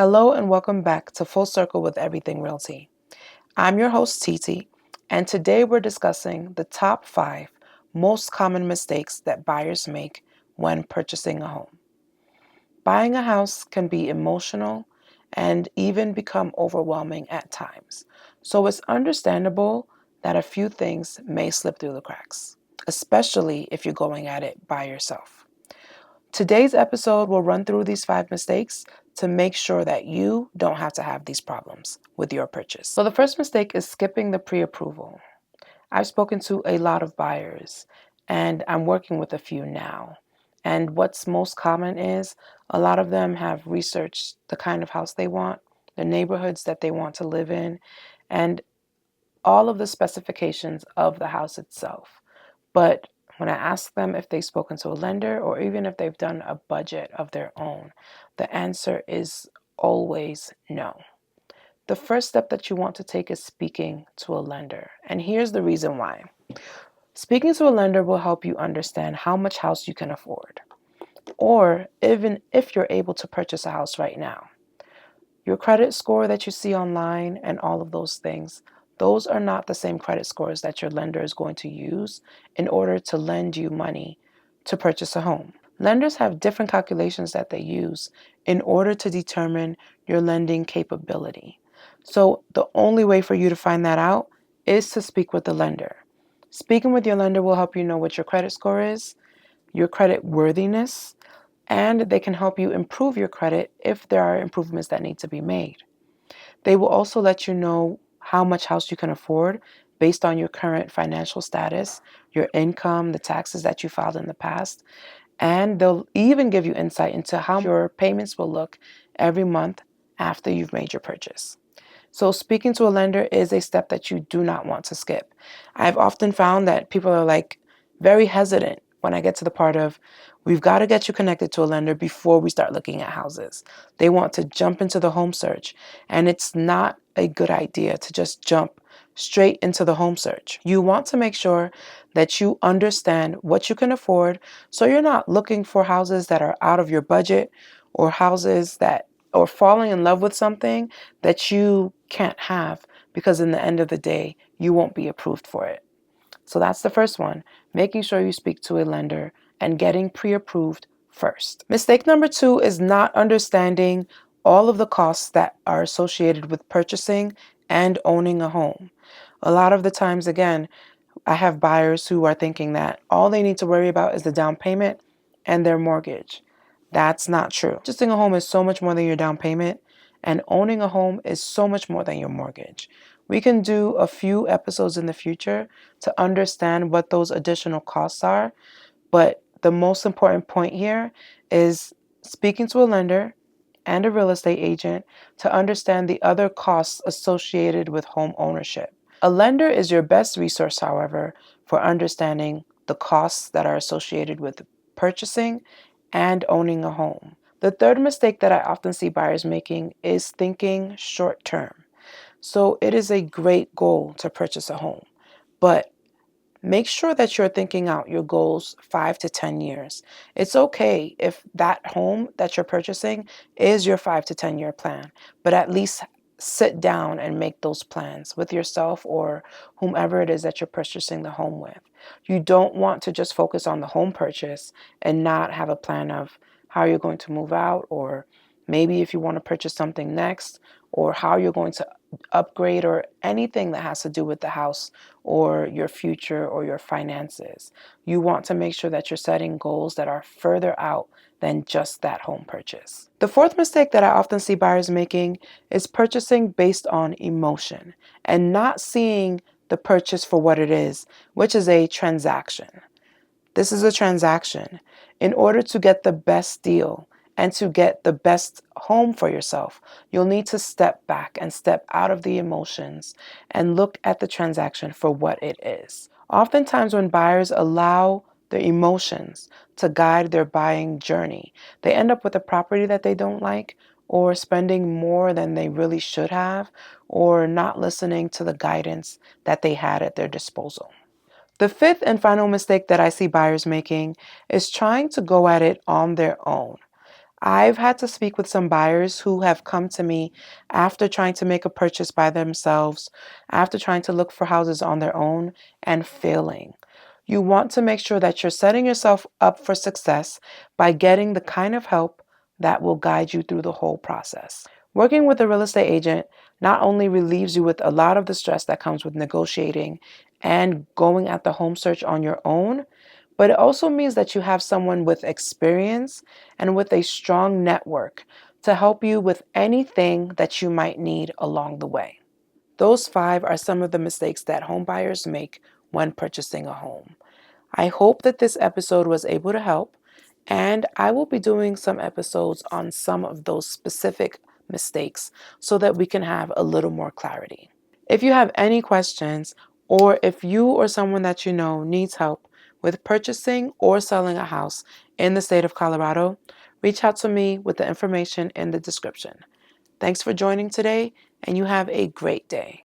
Hello and welcome back to Full Circle with Everything Realty. I'm your host, Titi, and today we're discussing the top 5 most common mistakes that buyers make when purchasing a home. Buying a house can be emotional and even become overwhelming at times, so it's understandable that a few things may slip through the cracks, especially if you're going at it by yourself. Today's episode will run through these 5 mistakes to make sure that you don't have to have these problems with your purchase. So the first mistake is skipping the pre-approval. I've spoken to a lot of buyers and I'm working with a few now. And what's most common is a lot of them have researched the kind of house they want, the neighborhoods that they want to live in, and all of the specifications of the house itself. But when I ask them if they've spoken to a lender or even if they've done a budget of their own, the answer is always no. The first step that you want to take is speaking to a lender. And here's the reason why. Speaking to a lender will help you understand how much house you can afford, or even if you're able to purchase a house right now. Your credit score that you see online and all of those things, those are not the same credit scores that your lender is going to use in order to lend you money to purchase a home. Lenders have different calculations that they use in order to determine your lending capability. So the only way for you to find that out is to speak with the lender. Speaking with your lender will help you know what your credit score is, your credit worthiness, and they can help you improve your credit if there are improvements that need to be made. They will also let you know how much house you can afford based on your current financial status, your income, the taxes that you filed in the past, and they'll even give you insight into how your payments will look every month after you've made your purchase. So speaking to a lender is a step that you do not want to skip. I've often found that people are very hesitant when I get to the part of we've got to get you connected to a lender before we start looking at houses. They want to jump into the home search, and it's not a good idea to just jump straight into the home search. You want to make sure that you understand what you can afford so you're not looking for houses that are out of your budget or houses that or falling in love with something that you can't have because in the end of the day, you won't be approved for it. So that's the first one, making sure you speak to a lender and getting pre-approved first. Mistake number 2 is not understanding all of the costs that are associated with purchasing and owning a home. A lot of the times, again, I have buyers who are thinking that all they need to worry about is the down payment and their mortgage. That's not true. Purchasing a home is so much more than your down payment, and owning a home is so much more than your mortgage. We can do a few episodes in the future to understand what those additional costs are, but the most important point here is speaking to a lender and a real estate agent to understand the other costs associated with home ownership. A lender is your best resource, however, for understanding the costs that are associated with purchasing and owning a home. The third mistake that I often see buyers making is thinking short term. So it is a great goal to purchase a home, but make sure that you're thinking out your goals 5 to 10 years. It's okay if that home that you're purchasing is your 5 to 10 year plan, but at least sit down and make those plans with yourself or whomever it is that you're purchasing the home with. You don't want to just focus on the home purchase and not have a plan of how you're going to move out, or maybe if you want to purchase something next, or how you're going to upgrade, or anything that has to do with the house or your future or your finances. You want to make sure that you're setting goals that are further out than just that home purchase. The fourth mistake that I often see buyers making is purchasing based on emotion and not seeing the purchase for what it is, which is a transaction. This is a transaction. In order to get the best deal and to get the best home for yourself, you'll need to step back and step out of the emotions and look at the transaction for what it is. Oftentimes, when buyers allow their emotions to guide their buying journey, they end up with a property that they don't like, or spending more than they really should have, or not listening to the guidance that they had at their disposal. The fifth and final mistake that I see buyers making is trying to go at it on their own. I've had to speak with some buyers who have come to me after trying to make a purchase by themselves, after trying to look for houses on their own and failing. You want to make sure that you're setting yourself up for success by getting the kind of help that will guide you through the whole process. Working with a real estate agent not only relieves you with a lot of the stress that comes with negotiating and going at the home search on your own, but it also means that you have someone with experience and with a strong network to help you with anything that you might need along the way. Those 5 are some of the mistakes that home buyers make when purchasing a home. I hope that this episode was able to help, and I will be doing some episodes on some of those specific mistakes so that we can have a little more clarity. If you have any questions, or if you or someone that you know needs help with purchasing or selling a house in the state of Colorado, reach out to me with the information in the description. Thanks for joining today, and you have a great day.